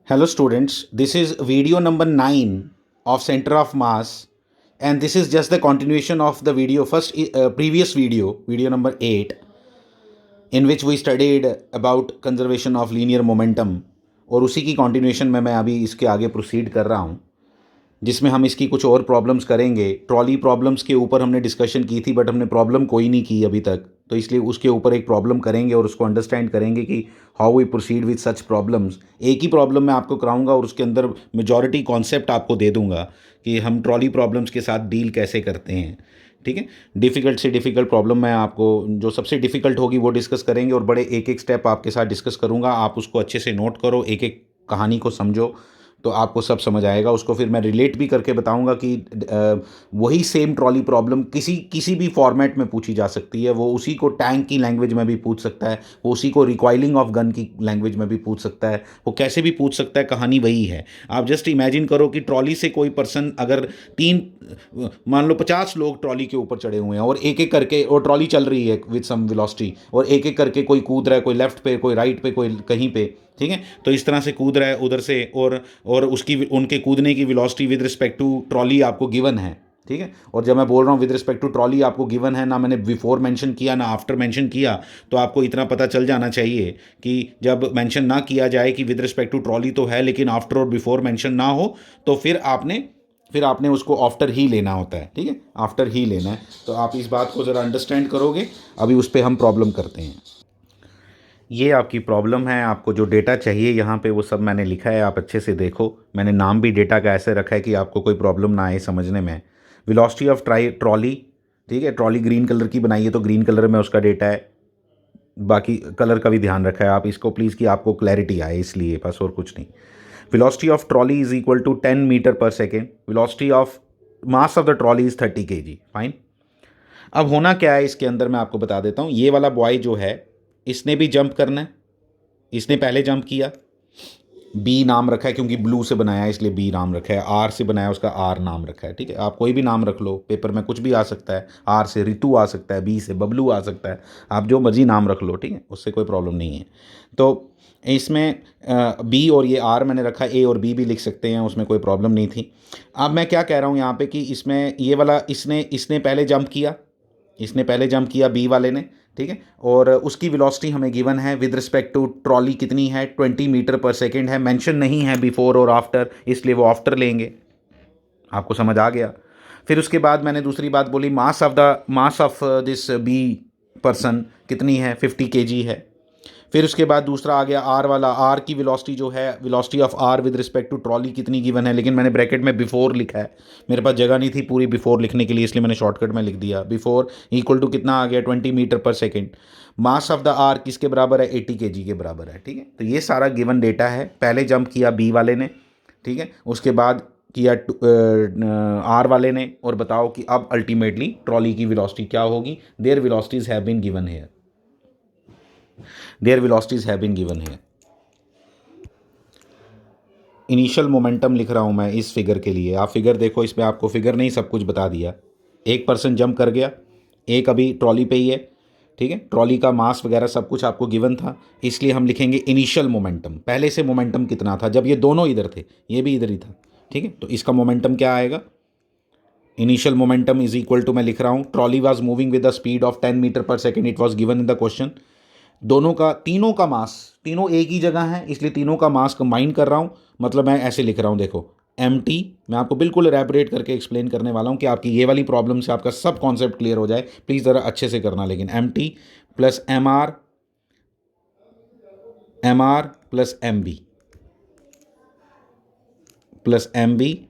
Hello students, this is video number 9 of Center of Mass, and this is just the continuation of the video previous video number 8, in which we studied about conservation of linear momentum। और उसी की continuation में मैं अभी इसके आगे proceed कर रहा हूँ, जिसमें हम इसकी कुछ और प्रॉब्लम्स करेंगे। ट्रॉली प्रॉब्लम्स के ऊपर हमने डिस्कशन की थी, बट हमने प्रॉब्लम कोई नहीं की अभी तक, तो इसलिए उसके ऊपर एक प्रॉब्लम करेंगे और उसको अंडरस्टैंड करेंगे कि how we proceed with such problems. एक ही प्रॉब्लम मैं आपको कराऊंगा और उसके अंदर मेजॉरिटी कॉन्सेप्ट आपको दे दूंगा कि हम ट्रॉली प्रॉब्लम्स के साथ डील कैसे करते हैं। ठीक है, डिफ़िकल्ट से डिफ़िकल्ट प्रॉब्लम मैं आपको जो सबसे डिफ़िकल्ट होगी वो डिस्कस करेंगे, और बड़े एक एक स्टेप आपके साथ डिस्कस करूँगा। आप उसको अच्छे से नोट करो, एक एक कहानी को समझो, तो आपको सब समझ आएगा। उसको फिर मैं रिलेट भी करके बताऊंगा कि वही सेम ट्रॉली प्रॉब्लम किसी भी फॉर्मेट में पूछी जा सकती है। वो उसी को टैंक की लैंग्वेज में भी पूछ सकता है, वो उसी को रिकॉइलिंग ऑफ गन की लैंग्वेज में भी पूछ सकता है, वो कैसे भी पूछ सकता है। कहानी वही है। आप जस्ट इमेजिन करो कि ट्रॉली से कोई पर्सन अगर मान लो 50 लोग ट्रॉली के ऊपर चढ़े हुए हैं, और एक एक करके, और ट्रॉली चल रही है विद सम वेलोसिटी, और एक एक करके कोई कूद रहा है, कोई लेफ्ट पे, कोई राइट पे, कोई कहीं पे। ठीक है, तो इस तरह से कूद रहा है उधर से, और उसकी उनके कूदने की velocity with respect to trolley आपको गिवन है। ठीक है, और जब मैं बोल रहा हूँ विद रिस्पेक्ट टू ट्रॉली आपको गिवन है, ना मैंने बिफोर मेंशन किया ना आफ्टर मेंशन किया, तो आपको इतना पता चल जाना चाहिए कि जब मेंशन ना किया जाए कि विद रिस्पेक्ट टू ट्रॉली तो है, लेकिन आफ्टर और बिफोर मेंशन ना हो, तो फिर आपने उसको आफ्टर ही लेना होता है। ठीक है, आफ्टर ही लेना है। तो आप इस बात को ज़रा अंडरस्टैंड करोगे। अभी उस पर हम प्रॉब्लम करते हैं। ये आपकी प्रॉब्लम है। आपको जो डेटा चाहिए यहाँ पे वो सब मैंने लिखा है, आप अच्छे से देखो। मैंने नाम भी डेटा का ऐसे रखा है कि आपको कोई प्रॉब्लम ना आए समझने में। वेलोसिटी ऑफ ट्रॉली, ठीक है, ट्रॉली ग्रीन कलर की बनाई है तो ग्रीन कलर में उसका डेटा है। बाकी कलर का भी ध्यान रखा है आप इसको प्लीज़, कि आपको क्लैरिटी आए, इसलिए बस, और कुछ नहीं। Velocity of trolley is equal to 10 metre per second. Velocity of mass of the trolley is 30 kg। Fine. अब होना क्या है इसके अंदर, मैं आपको बता देता हूँ। ये वाला बॉय जो है, इसने भी जंप करना है। इसने पहले जंप किया, बी नाम रखा है क्योंकि ब्लू से बनाया है इसलिए बी नाम रखा है। आर से बनाया उसका आर नाम रखा है। ठीक है, आप कोई भी नाम रख लो, पेपर में कुछ भी आ सकता है। आर से रितु आ सकता है, बी से बबलू आ सकता है, आप जो मर्जी नाम रख लो। ठीक है, उससे कोई प्रॉब्लम नहीं है। तो इसमें बी और ये आर मैंने रखा, ए और बी भी लिख सकते हैं, उसमें कोई प्रॉब्लम नहीं थी। अब मैं क्या कह रहा हूँ यहाँ पे कि इसमें ये वाला इसने पहले जंप किया, इसने पहले जंप किया बी वाले ने। ठीक है, और उसकी वेलोसिटी हमें गिवन है विद रिस्पेक्ट टू ट्रॉली कितनी है, 20 मीटर पर सेकेंड है। मेंशन नहीं है बिफोर और आफ्टर, इसलिए वो आफ्टर लेंगे। आपको समझ आ गया। फिर उसके बाद मैंने दूसरी बात बोली, mass of this B person कितनी है, 50 kg है। फिर उसके बाद दूसरा आ गया आर वाला। आर की वेलोसिटी जो है, velocity of R with respect to trolley कितनी गिवन है, लेकिन मैंने ब्रैकेट में बिफोर लिखा है, मेरे पास जगह नहीं थी पूरी बिफोर लिखने के लिए, इसलिए मैंने शॉर्टकट में लिख दिया बिफोर इक्वल टू कितना आ गया, 20 metre per second. Mass of the R किसके बराबर है, 80 kg के बराबर है। ठीक है, तो ये सारा गिवन डेटा है। पहले जंप किया बी वाले ने, ठीक है, उसके बाद किया आर वाले ने, और बताओ कि अब अल्टीमेटली ट्रॉली की वेलोसिटी क्या होगी। Their velocities have been given here, their velocities have been given here. Initial momentum लिख रहा हूँ मैं इस फिगर के लिए। आप फिगर देखो, इसमें आपको फिगर नहीं सब कुछ बता दिया। एक पर्सन जंप कर गया, एक अभी ट्रॉली पे ही है। ठीक है, ट्रॉली का मास वगैरह सब कुछ आपको गिवन था, इसलिए हम लिखेंगे इनिशियल मोमेंटम। पहले से मोमेंटम कितना था जब ये दोनों इधर थे, ये भी इधर ही था। ठीक है, तो इसका मोमेंटम क्या आएगा, initial momentum is equal to, मैं लिख रहा हूँ, trolley was moving with the speed of 10 metre per second, it was given in the question. दोनों का, तीनों का मास, तीनों एक ही जगह है, इसलिए तीनों का मास कंबाइन कर रहा हूँ। मतलब मैं ऐसे लिख रहा हूँ, देखो एम टी, मैं आपको बिल्कुल एलैबोरेट करके एक्सप्लेन करने वाला हूँ कि आपकी ये वाली प्रॉब्लम से आपका सब कॉन्सेप्ट क्लियर हो जाए। प्लीज़ ज़रा अच्छे से करना, लेकिन M T plus M R plus M B plus M B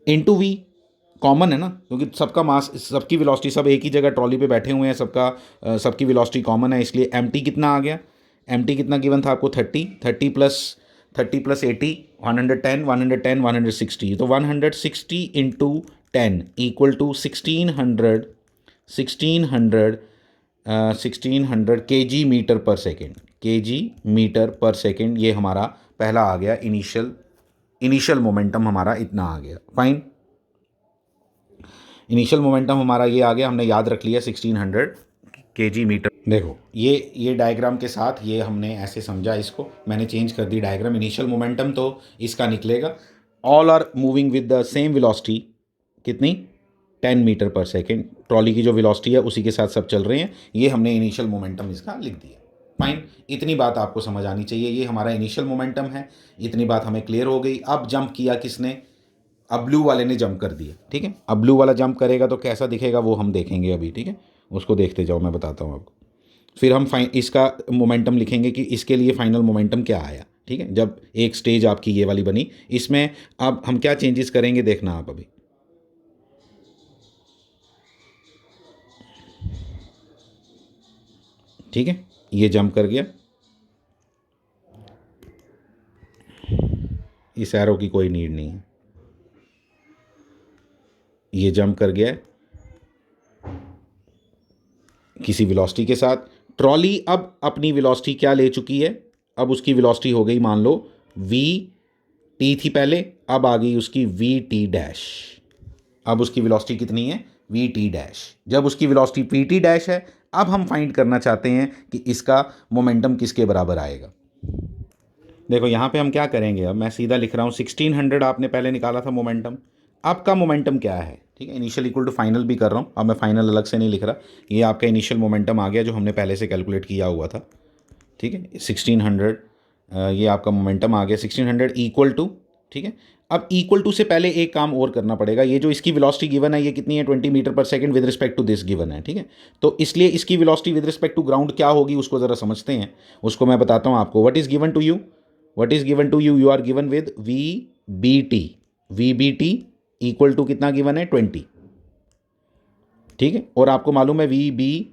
into V, common है ना, क्योंकि सबका मास, सबकी वेलोसिटी, सब एक ही जगह ट्रॉली पे बैठे हुए हैं, सबकी वेलोसिटी कॉमन है, इसलिए एम टी कितना आ गया, एम टी कितना गिवन था आपको, 30 प्लस 80, 110, 110, 160, तो 160 इंटू 10 इक्वल टू 1600 के जी मीटर पर सेकेंड, के जी मीटर पर सेकेंड। ये हमारा पहला आ गया, इनिशियल मोमेंटम हमारा इतना आ गया। फाइन, इनिशियल मोमेंटम हमारा ये आ गया, हमने याद रख लिया 1600 kg मीटर। देखो ये डायग्राम के साथ ये हमने ऐसे समझा, इसको मैंने चेंज कर दी डायग्राम। इनिशियल मोमेंटम तो इसका निकलेगा, all are moving with the same velocity, कितनी 10 मीटर पर सेकेंड। ट्रॉली की जो वेलोसिटी है उसी के साथ सब चल रहे हैं। ये हमने इनिशियल मोमेंटम इसका लिख दिया। फाइन, इतनी बात आपको समझ आनी चाहिए। ये हमारा इनिशियल मोमेंटम है, इतनी बात हमें क्लियर हो गई। अब जंप किया किसने? अब ब्लू वाले ने जंप कर दिया, ठीक है। अब ब्लू वाला जंप करेगा तो कैसा दिखेगा वो हम देखेंगे अभी, ठीक है। उसको देखते जाओ, मैं बताता हूँ आपको। फिर हम इसका मोमेंटम लिखेंगे कि इसके लिए फाइनल मोमेंटम क्या आया, ठीक है। जब एक स्टेज आपकी ये वाली बनी, इसमें अब हम क्या चेंजेस करेंगे देखना आप अभी। ठीक है, ये जंप कर गया, इस एरो की कोई नीड नहीं है। ये जंप कर गया किसी वेलोसिटी के साथ। ट्रॉली अब अपनी वेलोसिटी क्या ले चुकी है? अब उसकी वेलोसिटी हो गई, मान लो वी टी थी पहले, अब आ गई उसकी वी टी डैश। अब उसकी वेलोसिटी कितनी है? We T dash. जब उसकी वेलोसिटी वी टी डैश है, अब हम फाइंड करना चाहते हैं कि इसका मोमेंटम किसके बराबर आएगा। देखो यहाँ पे हम क्या करेंगे, अब मैं सीधा लिख रहा हूँ 1600 आपने पहले निकाला था मोमेंटम। आपका मोमेंटम क्या है, ठीक है। इनिशियल इक्वल टू फाइनल भी कर रहा हूँ, अब मैं फाइनल अलग से नहीं लिख रहा। ये आपका इनिशियल मोमेंटम आ गया जो हमने पहले से कैलकुलेट किया हुआ था, ठीक है। 1600 ये आपका मोमेंटम आ गया। 1600 इक्वल टू, ठीक है। अब इक्वल टू से पहले एक काम और करना पड़ेगा। ये जो इसकी वेलोसिटी गिवन है ये कितनी है? 20 metre per second with respect to this given है, ठीक है। तो इसलिए इसकी velocity with respect to ground क्या होगी उसको ज़रा समझते हैं। उसको मैं बताता हूँ आपको। What is given to you? What is given to you? You are given with V B T. V B T equal to कितना गिवन है? 20, ठीक है। और आपको मालूम है V B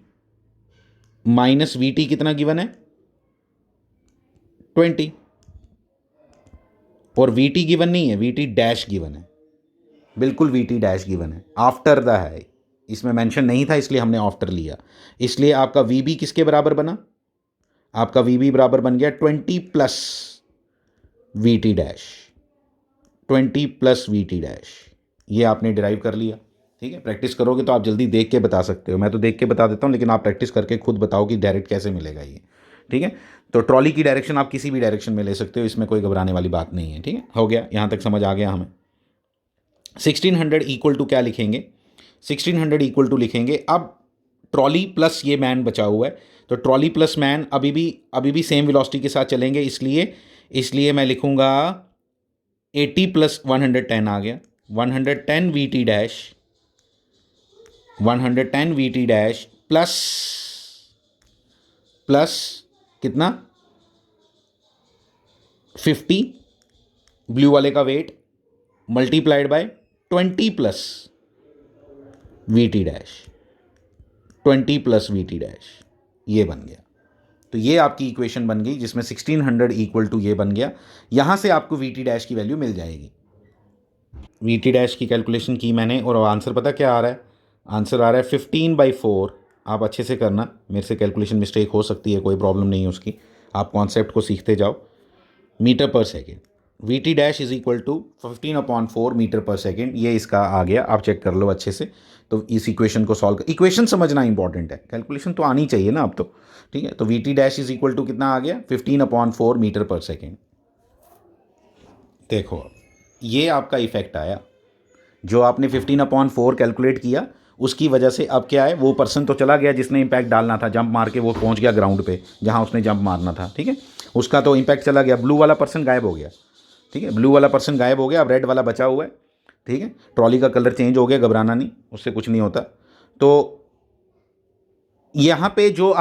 minus V T कितना गिवन है? 20। और वी टी गिवन नहीं है, वी टी डैश गिवन है। बिल्कुल वी टी डैश गिवन है, आफ्टर द है। इसमें मेंशन नहीं था इसलिए हमने आफ्टर लिया। इसलिए आपका वी बी किसके बराबर बना? आपका वी बी बराबर बन गया 20 प्लस वी टी डैश। 20 प्लस वी टी डैश, ये आपने डिराइव कर लिया, ठीक है। प्रैक्टिस करोगे तो आप जल्दी देख के बता सकते हो। मैं तो देख के बता देता हूँ, लेकिन आप प्रैक्टिस करके खुद बताओ कि डायरेक्ट कैसे मिलेगा ये, ठीक है। तो ट्रॉली की डायरेक्शन आप किसी भी डायरेक्शन में ले सकते हो, इसमें कोई घबराने वाली बात नहीं है, ठीक है। हो गया, यहाँ तक समझ आ गया हमें। 1600 इक्वल टू क्या लिखेंगे? 1600 इक्वल टू लिखेंगे अब ट्रॉली प्लस ये मैन बचा हुआ है, तो ट्रॉली प्लस मैन अभी भी सेम वेलोसिटी के साथ चलेंगे, इसलिए मैं लिखूंगा 80 प्लस 110 आ गया। 110 V T dash, 110 V T dash plus plus कितना? 50 ब्लू वाले का वेट मल्टीप्लाइड बाय 20 प्लस वी टी डैश। 20 प्लस वी टी डैश, ये बन गया। तो ये आपकी इक्वेशन बन गई जिसमें 1600 इक्वल टू ये बन गया। यहां से आपको वी टी डैश की वैल्यू मिल जाएगी। वी टी डैश की कैलकुलेशन की मैंने, और आंसर पता क्या आ रहा है? आंसर आ रहा है 15/4। आप अच्छे से करना, मेरे से कैलकुलेशन मिस्टेक हो सकती है, कोई प्रॉब्लम नहीं है उसकी। आप कॉन्सेप्ट को सीखते जाओ। Metre per second, V T dash is equal to 15/4 metre per second, ये इसका आ गया। आप चेक कर लो अच्छे से। तो इस इक्वेशन को सॉल्व कर, इक्वेशन समझना इंपॉर्टेंट है, कैलकुलेशन तो आनी चाहिए ना अब तो, ठीक है। तो V T dash is equal to कितना आ गया? 15/4 मीटर पर सेकेंड। देखो अब ये आपका इफेक्ट आया, जो आपने 15/4 कैलकुलेट किया उसकी वजह से अब क्या है, वो पर्सन तो चला गया जिसने इम्पैक्ट डालना था, जंप मार के वो पहुंच गया ग्राउंड पे जहां उसने जंप मारना था, ठीक है। उसका तो इम्पैक्ट चला गया, ब्लू वाला पर्सन गायब हो गया, ठीक है। ब्लू वाला पर्सन गायब हो गया, अब रेड वाला बचा हुआ है, ठीक है। ट्रॉली का कलर चेंज हो गया, घबराना नहीं, उससे कुछ नहीं होता। तो यहाँ पे जो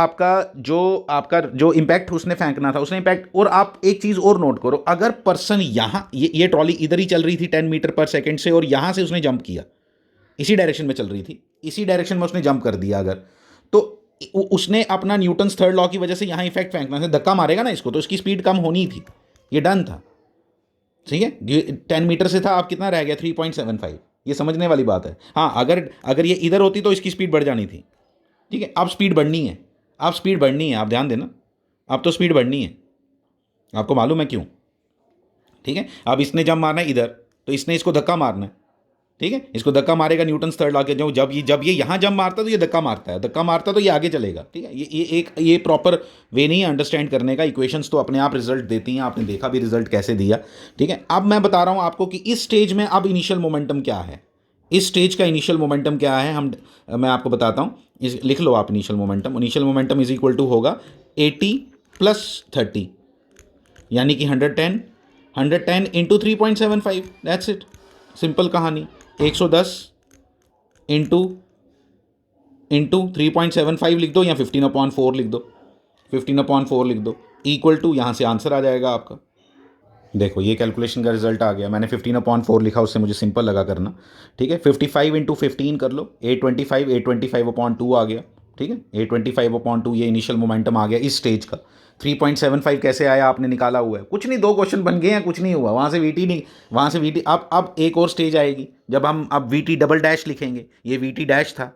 इम्पैक्ट उसने फेंकना था उसने इम्पैक्ट। और आप एक चीज़ और नोट करो, अगर पर्सन यहाँ ये ट्रॉली इधर ही चल रही थी 10 मीटर पर सेकेंड से, और यहाँ से उसने जंप किया, इसी डायरेक्शन में चल रही थी, इसी डायरेक्शन में उसने जंप कर दिया अगर, तो उसने अपना न्यूटन्स थर्ड लॉ की वजह से यहाँ इफेक्ट फेंकना था, धक्का मारेगा ना इसको, तो इसकी स्पीड कम होनी थी, ये डन था, ठीक है। 10 मीटर से था, अब कितना रह गया? 3.75। ये समझने वाली बात है। हाँ, अगर ये इधर होती तो इसकी स्पीड बढ़ जानी थी, ठीक है। अब स्पीड बढ़नी है, अब स्पीड बढ़नी है, आप ध्यान देना, अब तो स्पीड बढ़नी है। आपको मालूम है क्यों? ठीक है। अब इसने जंप मारना है इधर, तो इसने इसको धक्का मारना है, ठीक है, इसको धक्का मारेगा न्यूटन थर्ड लॉ के, जो जब ये यहाँ जंप मारता है तो ये धक्का मारता है, धक्का मारता तो ये आगे चलेगा। ठीक है, ये प्रॉपर वे नहीं है अंडरस्टैंड करने का। इक्वेशंस तो अपने आप रिजल्ट देती हैं, आपने देखा भी रिजल्ट कैसे दिया। ठीक है, अब मैं बता रहा हूँ आपको कि इस स्टेज में अब इनिशियल मोमेंटम क्या है। इस स्टेज का इनिशियल मोमेंटम क्या है, मैं आपको बताता हूँ। लिख लो आप initial momentum is equal to होगा 80 + 30, यानी कि 110 इंटू 3.75, दैट्स इट, सिंपल कहानी। 110 इंटू 3.75 लिख दो, या 15/4 लिख दो, 15/4 लिख दो, इक्वल टू, यहाँ से आंसर आ जाएगा आपका। देखो ये कैलकुलेशन का रिजल्ट आ गया, मैंने 15/4 लिखा, उससे मुझे सिंपल लगा करना। ठीक है, 55 इंटू 15 कर लो, 825/2 आ गया। ठीक है, 825/2 ये इनिशियल मोमेंटम आ गया इस स्टेज का। 3.75 कैसे आया आपने निकाला हुआ है, कुछ नहीं, 2 क्वेश्चन बन गए हैं, कुछ नहीं हुआ। वहाँ से वीटी नहीं, वहाँ से वीटी, अब एक और स्टेज आएगी जब हम अब वीटी डबल डैश लिखेंगे। ये वीटी डैश था,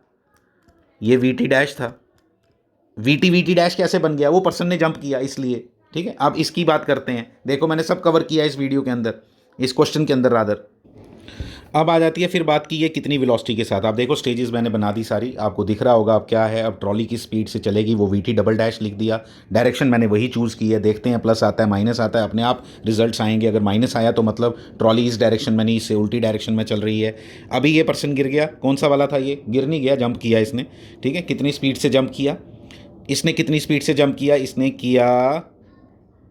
ये वीटी डैश था, वीटी डैश कैसे बन गया, वो पर्सन ने जंप किया इसलिए। ठीक है, अब इसकी बात करते हैं। देखो मैंने सब कवर किया इस वीडियो के अंदर, इस क्वेश्चन के अंदर रादर। अब आ जाती है फिर बात की ये कितनी वेलोसिटी के साथ। आप देखो स्टेजेस मैंने बना दी सारी, आपको दिख रहा होगा अब क्या है। अब ट्रॉली की स्पीड से चलेगी, वो वीटी डबल डैश लिख दिया, डायरेक्शन मैंने वही चूज़ की है। देखते हैं प्लस आता है माइनस आता है, अपने आप रिजल्ट्स आएंगे। अगर माइनस आया तो मतलब ट्रॉली इस डायरेक्शन में नहीं, इससे उल्टी डायरेक्शन में चल रही है। अभी ये पर्सन गिर गया, कौन सा वाला था ये, गिर नहीं गया, जंप किया इसने। ठीक है, कितनी स्पीड से जंप किया इसने, कितनी स्पीड से जंप किया इसने, किया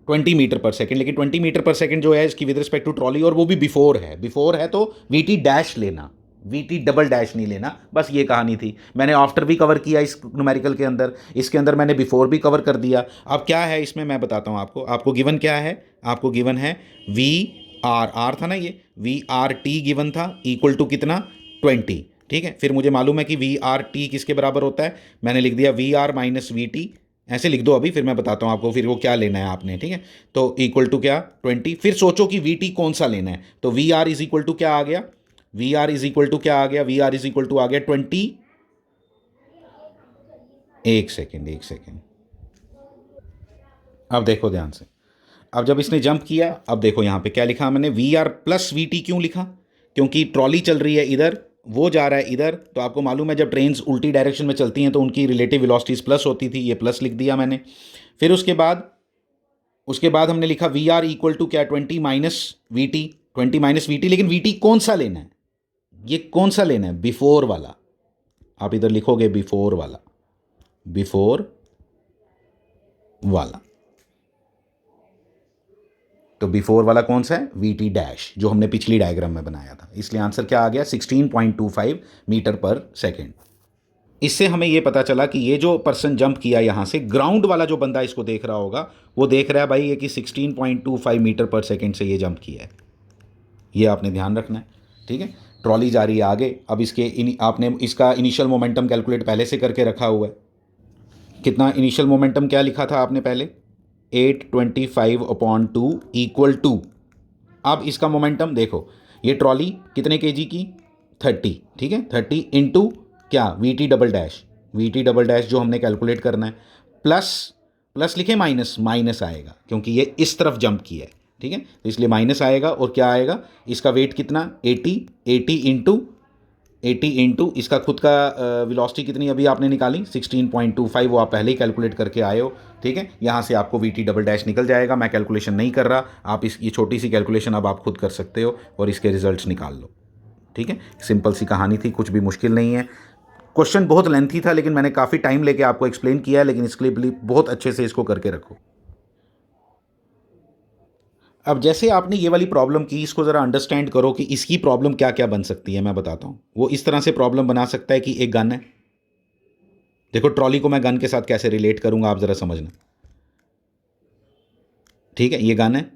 20 मीटर पर सेकंड। लेकिन 20 मीटर पर सेकंड जो है इसकी विद रिस्पेक्ट टू ट्रॉली, और वो भी बिफोर है तो वीटी डैश लेना, वीटी डबल डैश नहीं लेना। बस ये कहानी थी। मैंने आफ्टर भी कवर किया इस न्यूमेरिकल के अंदर, इसके अंदर मैंने बिफोर भी कवर कर दिया। अब क्या है इसमें मैं बताता हूँ आपको गिवन क्या है। आपको गिवन है आर था ना, ये टी गिवन था, इक्वल टू कितना, 20। ठीक है, फिर मुझे मालूम है कि टी किसके बराबर होता है, मैंने लिख दिया माइनस टी, ऐसे लिख दो अभी, फिर मैं बताता हूँ आपको फिर वो क्या लेना है आपने। ठीक है, तो इक्वल टू क्या, 20। फिर सोचो कि टी कौन सा लेना है, तो आर इज इक्वल टू क्या आ गया, आर इज इक्वल टू क्या आ गया, आर इज इक्वल टू आ गया 20। एक सेकेंड, अब देखो ध्यान से। अब जब इसने जंप किया, अब देखो यहाँ पे क्या लिखा मैंने, आर प्लस टी क्यों लिखा, क्योंकि ट्रॉली चल रही है इधर, वो जा रहा है इधर। तो आपको मालूम है जब ट्रेन्स उल्टी डायरेक्शन में चलती हैं तो उनकी रिलेटिव वेलोसिटीज प्लस होती थी, ये प्लस लिख दिया मैंने। फिर उसके बाद हमने लिखा आर इक्वल टू क्या, 20 माइनस वी टी। लेकिन वी कौन सा लेना है, ये कौन सा लेना है, बिफोर वाला। आप इधर लिखोगे बिफोर वाला। तो बिफोर वाला कौन सा है, वीटी डैश, जो हमने पिछली डायग्राम में बनाया था। इसलिए आंसर क्या आ गया, 16.25 मीटर पर सेकेंड। इससे हमें ये पता चला कि ये जो पर्सन जंप किया यहाँ से, ग्राउंड वाला जो बंदा इसको देख रहा होगा, वो देख रहा है भाई ये कि 16.25 मीटर पर सेकेंड से ये जंप किया है। ये आपने ध्यान रखना है। ठीक है, ट्रॉली जा रही है आगे। अब आपने इसका इनिशियल मोमेंटम कैलकुलेट पहले से करके रखा हुआ है। कितना इनिशियल मोमेंटम क्या लिखा था आपने पहले, 825/2 इक्वल टू, अब इसका मोमेंटम देखो, ये ट्रॉली कितने केजी की, 30। ठीक है, 30 इंटू क्या, वीटी डबल डैश जो हमने कैलकुलेट करना है, प्लस लिखे माइनस आएगा क्योंकि ये इस तरफ जंप किया है। ठीक है, तो इसलिए माइनस आएगा, और क्या आएगा, इसका वेट कितना, 80 इंटू इसका खुद का वेलोसिटी कितनी अभी आपने निकाली, 16.25, वो आप पहले ही कैलकुलेट करके आए हो। ठीक है, यहाँ से आपको वीटी डबल डैश निकल जाएगा, मैं कैलकुलेशन नहीं कर रहा, आप ये छोटी सी कैलकुलेशन अब आप खुद कर सकते हो और इसके रिजल्ट्स निकाल लो। ठीक है, सिंपल सी कहानी थी, कुछ भी मुश्किल नहीं है। क्वेश्चन बहुत लेंथी था, लेकिन मैंने काफ़ी टाइम लेके आपको एक्सप्लेन किया है, लेकिन इसके लिए बहुत अच्छे से इसको करके रखो। अब जैसे आपने ये वाली प्रॉब्लम की, इसको ज़रा अंडरस्टैंड करो कि इसकी प्रॉब्लम क्या क्या बन सकती है। मैं बताता हूँ, वो इस तरह से प्रॉब्लम बना सकता है कि एक गन है। देखो ट्रॉली को मैं गन के साथ कैसे रिलेट करूँगा, आप ज़रा समझना। ठीक है, ये गन है,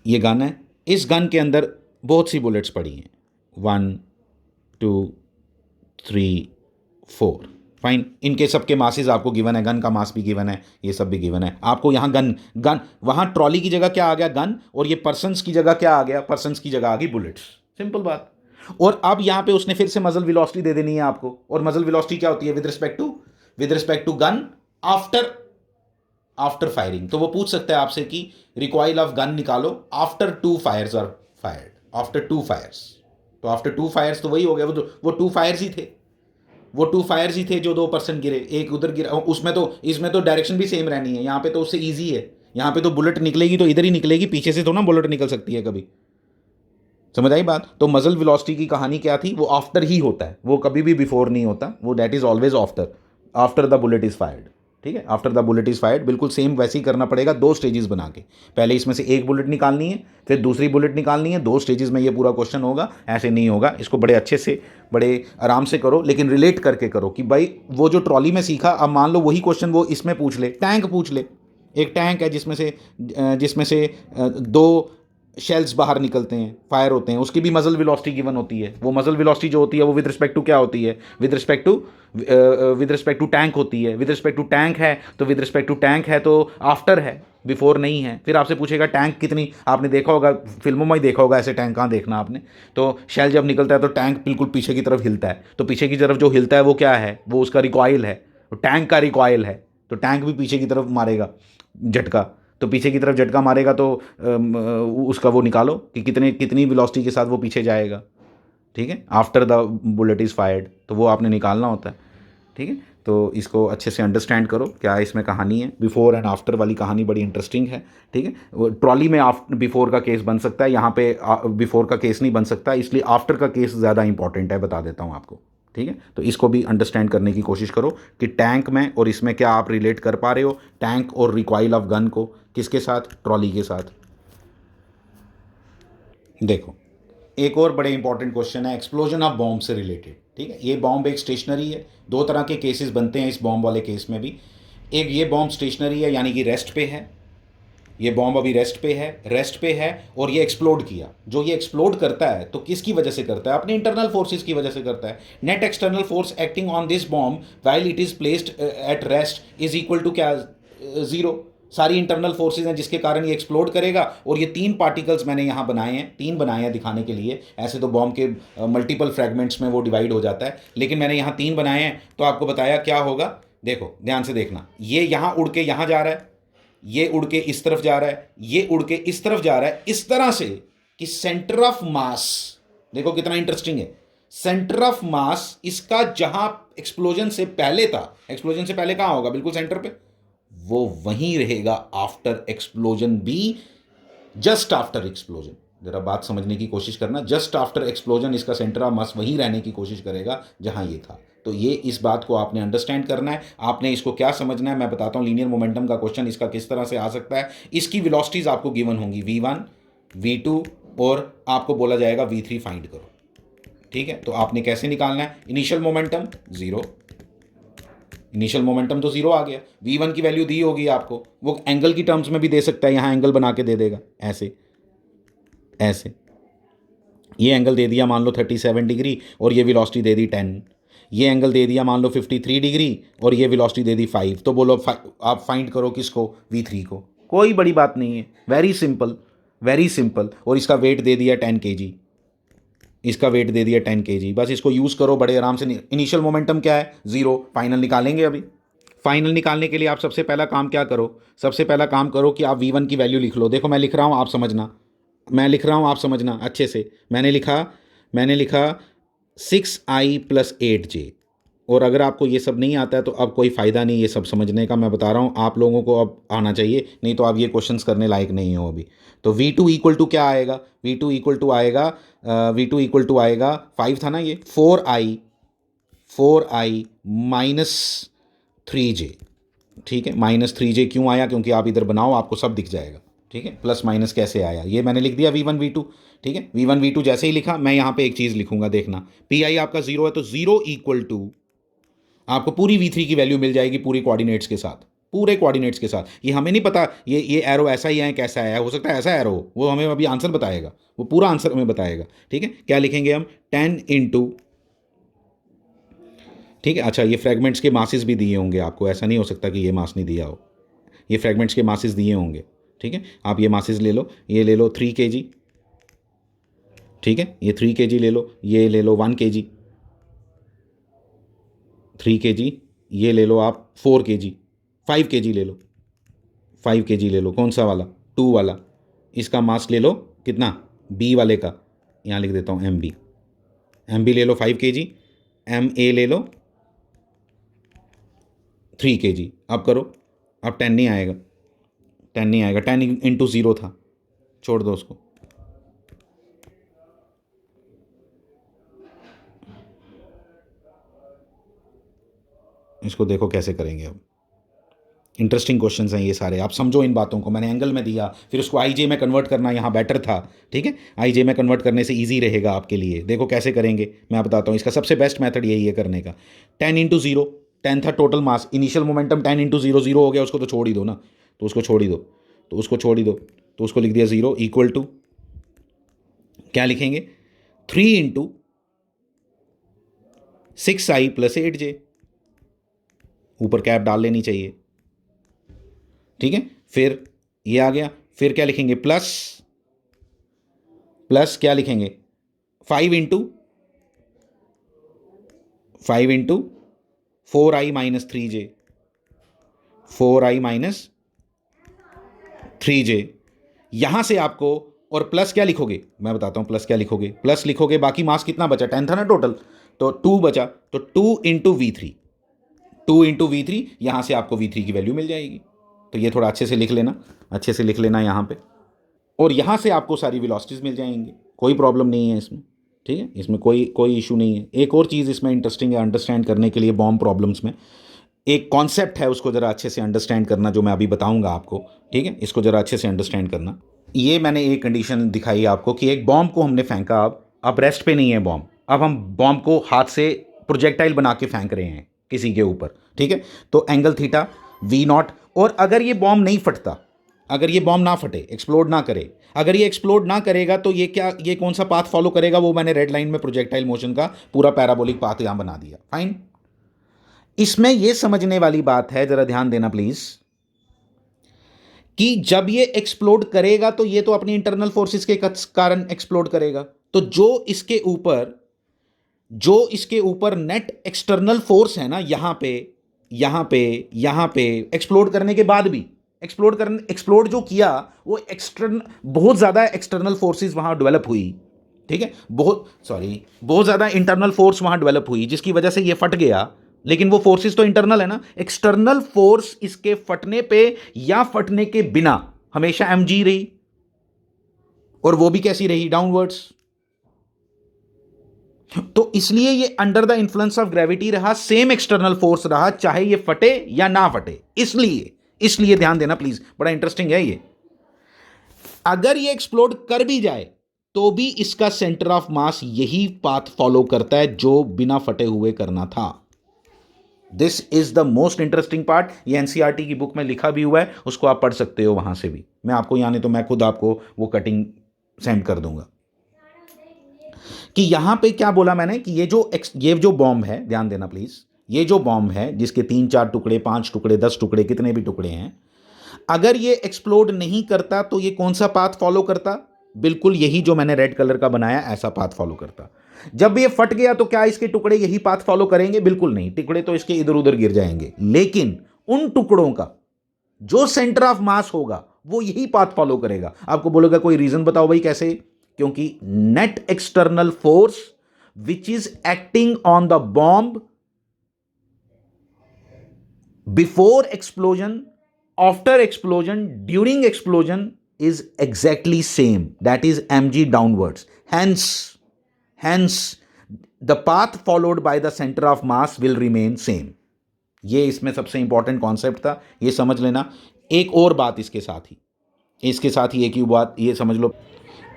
ये गन है। इस गन के अंदर बहुत सी बुलेट्स पड़ी हैं, 1 2 3 4, फाइन। इनके सब के मासेस आपको गिवन है, गन का मास भी गिवन है, ये सब भी गिवन है आपको। यहाँ गन वहाँ ट्रॉली की जगह क्या आ गया, गन, और ये पर्सन्स की जगह क्या आ गया, पर्सन्स की जगह आ गई बुलेट्स। सिंपल बात। और अब यहाँ पे उसने फिर से मजल वेलोसिटी दे देनी है आपको, और मजल वेलोसिटी क्या होती है, with respect to gun after firing, तो वो पूछ सकता है आपसे कि रिकॉइल ऑफ गन निकालो after 2 fires are fired, after 2 fires. तो आफ्टर 2 फायर्स तो वही हो गया, वो 2 फायर्स ही थे, वो 2 फायर्स ही थे जो 2% गिरे, एक उधर गिरा, उसमें तो इसमें तो डायरेक्शन भी सेम रहनी है, यहाँ पे तो उससे ईजी है, यहाँ पे तो बुलेट निकलेगी तो इधर ही निकलेगी, पीछे से तो ना बुलेट निकल सकती है कभी। समझ आई बात? तो मजल वेलोसिटी की कहानी क्या थी, वो आफ्टर ही होता है, वो कभी भी बिफोर नहीं होता, वो that is always after, after the bullet is fired. ठीक है, after the bullet is fired, बिल्कुल सेम वैसे ही करना पड़ेगा, 2 स्टेजेस बना के, पहले इसमें से एक बुलेट निकालनी है, फिर दूसरी बुलेट निकालनी है, 2 स्टेजेस में ये पूरा क्वेश्चन होगा, ऐसे नहीं होगा। इसको बड़े अच्छे से बड़े आराम से करो, लेकिन रिलेट करके करो कि भाई वो जो ट्रॉली में सीखा, अब मान लो वही क्वेश्चन वो इसमें पूछ ले, टैंक पूछ ले। एक टैंक है जिसमें से 2 शेल्स बाहर निकलते हैं, फायर होते हैं, उसकी भी मजल वेलोसिटी गिवन होती है। वो मजल वेलोसिटी जो होती है वो विद रिस्पेक्ट टू क्या होती है, विद रिस्पेक्ट टू टैंक होती है। विद रिस्पेक्ट टू टैंक है तो विद रिस्पेक्ट टू टैंक है तो आफ्टर है, बिफोर नहीं है। फिर आपसे पूछेगा टैंक कितनी, आपने देखा होगा फिल्मों में ही देखा होगा, ऐसे टैंक कहाँ देखना आपने। तो शेल जब निकलता है तो टैंक बिल्कुल पीछे की तरफ हिलता है, तो पीछे की तरफ जो हिलता है वो क्या है, वो उसका रिकॉइल है, तो टैंक का रिकॉइल है, तो टैंक भी पीछे की तरफ मारेगा झटका, तो पीछे की तरफ झटका मारेगा तो उसका वो निकालो कि कितनी वेलोसिटी के साथ वो पीछे जाएगा। ठीक है, after the bullet is fired, तो वो आपने निकालना होता है। ठीक है, तो इसको अच्छे से अंडरस्टैंड करो क्या इसमें कहानी है। बिफोर एंड आफ्टर वाली कहानी बड़ी इंटरेस्टिंग है। ठीक है, वो ट्रॉली में बिफोर का केस बन सकता है, यहाँ पे बिफोर का केस नहीं बन सकता, इसलिए आफ्टर का केस ज़्यादा इंपॉर्टेंट है, बता देता हूँ आपको। ठीक है, तो इसको भी अंडरस्टैंड करने की कोशिश करो कि टैंक में और इसमें क्या आप रिलेट कर पा रहे हो, टैंक और रिकॉइल ऑफ गन को किसके साथ, ट्रॉली के साथ। देखो, एक और बड़े इंपॉर्टेंट क्वेश्चन है एक्सप्लोजन ऑफ बॉम्ब से रिलेटेड। ठीक है, ये बॉम्ब एक स्टेशनरी है, 2 तरह के केसेस बनते हैं इस बॉम्ब वाले केस में भी। एक ये बॉम्ब स्टेशनरी है, यानी कि रेस्ट पे है, ये बॉम्ब अभी रेस्ट पे है और ये एक्सप्लोड किया। जो ये एक्सप्लोड करता है तो किसकी वजह से करता है, अपने इंटरनल फोर्सेस की वजह से करता है। Net external force acting on this bomb while it is placed at rest is equal to क्या, 0। सारी इंटरनल फोर्सेज हैं जिसके कारण ये एक्सप्लोड करेगा। और ये 3 पार्टिकल्स मैंने यहाँ बनाए हैं, 3 बनाए हैं दिखाने के लिए। ऐसे तो बॉम्ब के मल्टीपल फ्रैगमेंट्स में वो डिवाइड हो जाता है, लेकिन मैंने यहाँ 3 बनाए हैं, तो आपको बताया क्या होगा। देखो ध्यान से देखना, ये यहाँ उड़ के यहाँ जा रहा है, ये उड़ के इस तरफ जा रहा है, ये उड़ के इस तरफ जा रहा है, इस तरह से कि सेंटर ऑफ मास, देखो कितना इंटरेस्टिंग है, सेंटर ऑफ मास इसका जहां एक्सप्लोजन से पहले था, एक्सप्लोजन से पहले कहां होगा, बिल्कुल सेंटर पे, वो वहीं रहेगा आफ्टर एक्सप्लोजन भी, जस्ट आफ्टर एक्सप्लोजन। जरा बात समझने की कोशिश करना, जस्ट आफ्टर एक्सप्लोजन इसका सेंटर ऑफ मास वहीं रहने की कोशिश करेगा जहां ये था। तो ये इस बात को आपने अंडरस्टैंड करना है, आपने इसको क्या समझना है, मैं बताता हूँ। लीनियर मोमेंटम का क्वेश्चन इसका किस तरह से आ सकता है। इसकी वेलोसिटीज आपको गिवन होंगी v1 v2 और आपको बोला जाएगा v3 फाइंड करो। ठीक है, तो आपने कैसे निकालना है, इनिशियल मोमेंटम 0, इनिशियल मोमेंटम तो 0 आ गया, v1 की वैल्यू दी होगी आपको, वो एंगल की टर्म्स में भी दे सकता है, यहाँ एंगल बना के दे देगा, ऐसे ऐसे ये एंगल दे दिया मान लो 37 डिग्री और ये वेलोसिटी दे दी 10, ये एंगल दे दिया मान लो 53 डिग्री और ये वेलोसिटी दे दी 5। तो बोलो आप फाइंड करो किसको, v3 को। कोई बड़ी बात नहीं है, वेरी सिंपल, वेरी सिंपल। और इसका वेट दे दिया 10 kg, इसका वेट दे दिया 10 kg, बस इसको यूज़ करो बड़े आराम से। इनिशियल मोमेंटम क्या है, 0। फाइनल निकालेंगे अभी। फाइनल निकालने के लिए आप सबसे पहला काम क्या करो, सबसे पहला काम करो कि आप v1 की वैल्यू लिख लो। देखो मैं लिख रहा हूँ, आप समझना, मैं लिख रहा हूँ, आप समझना अच्छे से। मैंने लिखा 6i + 8j। और अगर आपको ये सब नहीं आता है तो अब कोई फ़ायदा नहीं ये सब समझने का, मैं बता रहा हूँ आप लोगों को अब आना चाहिए, नहीं तो आप ये क्वेश्चंस करने लायक नहीं हो अभी। तो v2 इक्वल टू क्या आएगा, v2 इक्वल टू आएगा v2 इक्वल टू आएगा 5 था ना ये, 4i -3j। ठीक है, -3j क्यों आया, क्योंकि आप इधर बनाओ आपको सब दिख जाएगा। ठीक है, प्लस माइनस कैसे आया ये मैंने लिख दिया v1 v2। ठीक है, v1 v2 जैसे ही लिखा, मैं यहाँ पे एक चीज़ लिखूंगा, देखना pi आपका 0 है तो 0 इक्वल टू आपको पूरी v3 की वैल्यू मिल जाएगी, पूरी कोऑर्डिनेट्स के साथ, पूरे कोऑर्डिनेट्स के साथ। ये हमें नहीं पता ये एरो ऐसा ही है कैसा है, हो सकता है ऐसा एरो हो, वो हमें अभी आंसर बताएगा, वो पूरा आंसर हमें बताएगा। ठीक है, क्या लिखेंगे हम, 10 इंटू, ठीक है। अच्छा, ये फ्रेगमेंट्स के मासेस भी दिए होंगे आपको, ऐसा नहीं हो सकता कि ये मास नहीं दिया हो, ये फ्रेगमेंट्स के मासेस दिए होंगे। ठीक है, आप ये मासेस ले लो, ये ले लो 3 kg। ठीक है, ये 3 kg ले लो, ये ले लो 1 kg, 3 kg, ये ले लो आप 4 kg, 5 kg ले लो। 5 kg ले लो, कौन सा वाला, 2 वाला, इसका मास ले लो कितना, बी वाले का, यहाँ लिख देता हूँ एम बी ले लो 5 kg, एम ए ले लो 3 kg। अब करो, अब 10 नहीं आएगा, 10 नहीं आएगा, 10 इंटू 0 था, छोड़ दो उसको। इसको देखो कैसे करेंगे अब। इंटरेस्टिंग क्वेश्चंस हैं ये सारे, आप समझो इन बातों को। मैंने एंगल में दिया, फिर उसको आई जे में कन्वर्ट करना यहाँ बेटर था, ठीक है, आई जे में कन्वर्ट करने से इजी रहेगा आपके लिए। देखो कैसे करेंगे, मैं बताता हूँ। इसका सबसे बेस्ट मेथड यही है करने का। 10 इंटू 0, 10 था total mass, initial momentum 10 into 0, 0 हो गया, उसको तो छोड़ ही दो ना, तो उसको छोड़ ही दो, तो उसको छोड़ ही दो, तो उसको लिख दिया 0 इक्वल टू क्या लिखेंगे, 3 इंटू 6i प्लस 8j, ऊपर कैप डाल लेनी चाहिए, ठीक है। फिर ये आ गया, फिर क्या लिखेंगे, प्लस क्या लिखेंगे, 5 into 4i minus 3j, 4i minus 3j। यहां से आपको, और प्लस क्या लिखोगे, मैं बताता हूं प्लस क्या लिखोगे, प्लस लिखोगे, बाकी मास कितना बचा, 10 था ना टोटल, तो 2 बचा, तो 2 इंटू V3, 2 इंटू V3, यहां से आपको V3 की वैल्यू मिल जाएगी। तो ये थोड़ा अच्छे से लिख लेना, अच्छे से लिख लेना यहाँ पे, और यहाँ से आपको सारी वेलोसिटीज़ मिल जाएंगी, कोई प्रॉब्लम नहीं है इसमें, ठीक है, इसमें कोई इशू नहीं है। एक और चीज़ इसमें इंटरेस्टिंग है अंडरस्टैंड करने के लिए, बॉम्ब प्रॉब्लम्स में एक कॉन्सेप्ट है, उसको ज़रा अच्छे से अंडरस्टैंड करना, जो मैं अभी बताऊँगा आपको, ठीक है, इसको ज़रा अच्छे से अंडरस्टैंड करना। ये मैंने एक कंडीशन दिखाई आपको कि एक बॉम्ब को हमने फेंका, अब रेस्ट पे नहीं है बॉम्ब, अब हम बॉम्ब को हाथ से प्रोजेक्टाइल बना के फेंक रहे हैं किसी के ऊपर, ठीक है, तो एंगल थीटा V0, और अगर ये बॉम्ब नहीं फटता, अगर ये बॉम्ब ना फटे, एक्सप्लोड ना करे, अगर ये एक्सप्लोड ना करेगा तो ये कौन सा पाथ फॉलो करेगा, वो मैंने रेड लाइन में प्रोजेक्टाइल मोशन का पूरा पैराबोलिक पाथ यहां बना दिया, फाइन। इसमें ये समझने वाली बात है, जरा ध्यान देना प्लीज, कि जब ये एक्सप्लोड करेगा तो ये तो अपनी इंटरनल फोर्सेस के कारण एक्सप्लोड करेगा, तो जो इसके ऊपर नेट एक्सटर्नल फोर्स है ना, यहां पे एक्सप्लोड करने के बाद भी, एक्सप्लोड जो किया वो बहुत ज्यादा एक्सटर्नल फोर्सेस वहां डेवलप हुई, ठीक है, बहुत ज्यादा इंटरनल फोर्स वहां डेवलप हुई, जिसकी वजह से ये फट गया, लेकिन वो फोर्सेस तो इंटरनल है ना। एक्सटर्नल फोर्स इसके फटने पे या फटने के बिना हमेशा mg रही, और वो भी कैसी रही, डाउनवर्ड्स। तो इसलिए ये under the influence of gravity रहा, सेम एक्सटर्नल फोर्स रहा, चाहे ये फटे या ना फटे। इसलिए ध्यान देना प्लीज, बड़ा इंटरेस्टिंग है ये। अगर ये एक्सप्लोड कर भी जाए तो भी इसका सेंटर ऑफ मास यही पाथ फॉलो करता है जो बिना फटे हुए करना था। This is the most interesting part. ये एनसीईआरटी की बुक में लिखा भी हुआ है, उसको आप पढ़ सकते हो वहां से भी। मैं आपको यानी तो मैं खुद आपको वो कटिंग सेंड कर दूंगा कि यहां पे क्या बोला मैंने, कि ये जो बॉम्ब है, ध्यान देना प्लीज, ये जो बॉम्ब है जिसके 3-4 टुकड़े, 5 टुकड़े, 10 टुकड़े, कितने भी टुकड़े हैं, अगर ये एक्सप्लोड नहीं करता तो ये कौन सा पाथ फॉलो करता, बिल्कुल यही जो मैंने रेड कलर का बनाया ऐसा पाथ फॉलो करता। जब ये फट गया तो क्या इसके टुकड़े यही पाथ फॉलो करेंगे, बिल्कुल नहीं, टुकड़े तो इसके इधर उधर गिर जाएंगे, लेकिन उन टुकड़ों का जो सेंटर ऑफ मास होगा वो यही पाथ फॉलो करेगा। आपको बोलेगा कोई रीजन बताओ भाई कैसे, क्योंकि net external force which is acting on the bomb before explosion, after explosion, during explosion is exactly same, that is mg downwards, hence the path followed by the center of mass will remain same। ये इसमें सबसे important concept था, ये समझ लेना। एक और बात इसके साथ ही एक ही बात ये समझ लो।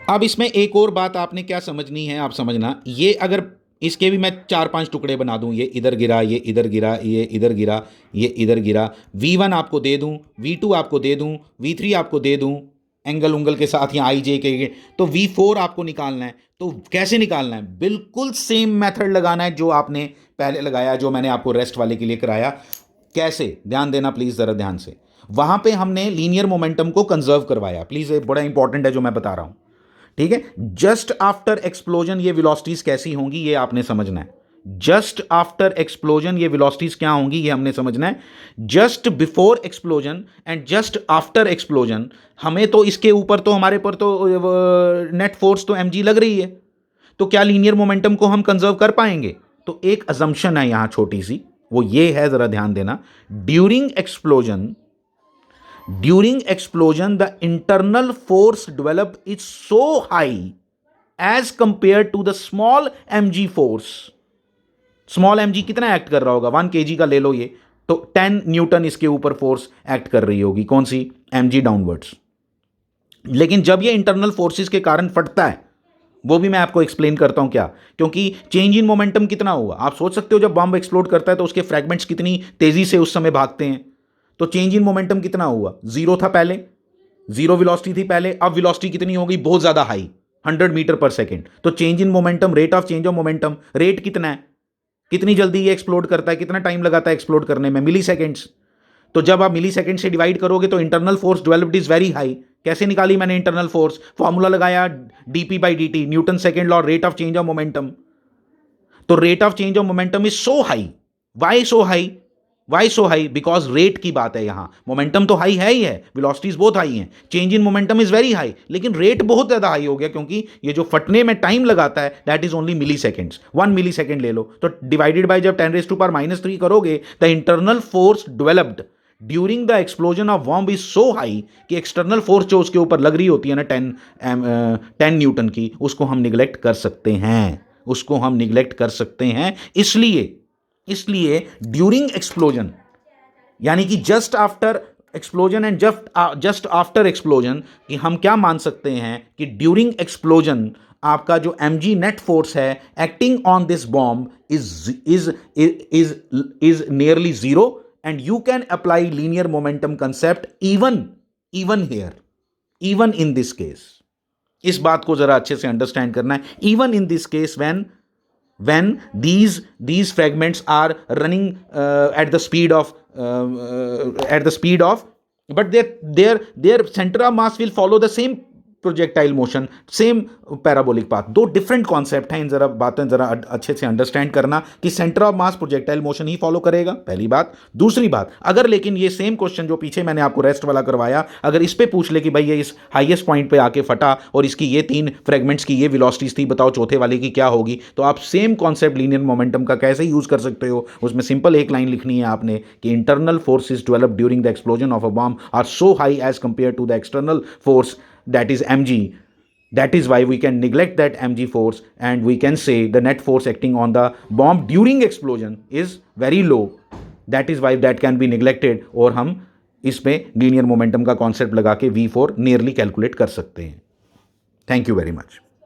अब इसमें एक और बात आपने क्या समझनी है, आप समझना, ये अगर इसके भी मैं 4-5 टुकड़े बना दूं, ये इधर गिरा, ये इधर गिरा, ये इधर गिरा, ये इधर गिरा, V1 आपको दे दूं, V2 आपको दे दूं, V3 आपको दे दूं, एंगल उंगल के साथ या IJ के, तो V4 आपको निकालना है। तो कैसे निकालना है, बिल्कुल सेम मेथड लगाना है जो आपने पहले लगाया, जो मैंने आपको रेस्ट वाले के लिए कराया। कैसे, ध्यान देना प्लीज, जरा ध्यान से। वहां पे हमने लीनियर मोमेंटम को कंजर्व करवाया, प्लीज, ये बड़ा इंपॉर्टेंट है जो मैं बता रहा हूं, ठीक है। जस्ट आफ्टर एक्सप्लोजन ये वेलोसिटीज कैसी होंगी ये आपने समझना है, जस्ट आफ्टर एक्सप्लोजन ये वेलोसिटीज क्या होंगी ये हमने समझना है। Just before explosion and just after explosion, हमें तो इसके ऊपर तो हमारे पर तो नेट फोर्स तो mg लग रही है, तो क्या लीनियर मोमेंटम को हम कंजर्व कर पाएंगे? तो एक अजम्पशन है यहां छोटी सी, वो ये है, जरा ध्यान देना। During explosion the internal force develop is so high as compare to the small mg force. Small mg कितना एक्ट कर रहा होगा? 1 kg का ले लो ये, तो 10 न्यूटन इसके ऊपर फोर्स एक्ट कर रही होगी। कौन सी? mg downwards. लेकिन जब ये इंटरनल फोर्सेस के कारण फटता है, वो भी मैं आपको एक्सप्लेन करता हूं क्या, क्योंकि चेंज इन मोमेंटम कितना हुआ आप सोच सकते हो। जब बॉम्ब एक्सप्लोड करता है तो उसके फ्रैगमेंट्स कितनी तेजी से उस समय भागते हैं, तो चेंज इन मोमेंटम कितना हुआ? जीरो था पहले, जीरो वेलोसिटी थी पहले, अब वेलोसिटी कितनी हो गई? बहुत ज्यादा हाई, 100 मीटर पर सेकेंड। तो change in momentum, rate of change of momentum, rate कितना है, कितनी जल्दी ये एक्सप्लोड करता है, कितना टाइम लगाता है एक्सप्लोड करने में? Milliseconds. तो जब आप मिली सेकेंड से डिवाइड करोगे तो internal force developed is very high. कैसे निकाली मैंने इंटरनल फोर्स? फॉर्मूला लगाया dp/dt, Newton second law, rate of change of momentum. तो rate of change of momentum is so high. Why so high? Why so high? Because rate की बात है यहां। Momentum तो हाई है ही है, वेलोसिटीज बहुत हाई हैं, change in momentum is very high, लेकिन रेट बहुत ज्यादा हाई हो गया, क्योंकि ये जो फटने में टाइम लगाता है that is only milliseconds. 1 millisecond ले लो, तो डिवाइडेड बाय जब 10⁻³ करोगे, the internal force developed during the explosion of bomb is so high कि एक्सटर्नल फोर्स जो उसके ऊपर लग रही होती है ना 10 न्यूटन की, उसको हम निगलेक्ट कर सकते हैं, उसको हम निगलेक्ट कर सकते हैं। इसलिए ड्यूरिंग एक्सप्लोजन, यानी कि just after explosion and just after explosion, कि हम क्या मान सकते हैं कि ड्यूरिंग एक्सप्लोजन आपका जो mg नेट फोर्स है acting on this bomb is nearly zero, and you can apply linear momentum concept even here, even in this case। इस बात को जरा अच्छे से अंडरस्टैंड करना है। even in this case when these fragments are running at the speed of but their center of mass will follow the same projectile motion, same parabolic path. दो different concept हैं, इन जरा बातें जरा अच्छे से अंडरस्टैंड करना कि centre of mass projectile motion he follow करेगा, पहली बात। दूसरी बात, अगर लेकिन ये सेम क्वेश्चन जो पीछे मैंने आपको रेस्ट वाला करवाया, अगर इस पे पूछ ले कि भाई ये इस हाईएस्ट पॉइंट पे आके फटा और इसकी ये 3 फ्रेगमेंट्स की ये वेलोसिटीज थी, बताओ चौथे वाले की क्या होगी, तो आप सेम कॉन्सेप्ट लीनियर मोमेंटम का कैसे यूज कर सकते हो। उसमें सिंपल एक लाइन लिखनी है आपने कि internal forces developed during the explosion of a bomb are so high as compare to the external force, that is mg, that is why we can neglect that mg force and we can say the net force acting on the bomb during explosion is very low, that is why that can be neglected, और हम इसमें linear momentum का concept लगा के v4 nearly calculate कर सकते हैं। Thank you very much.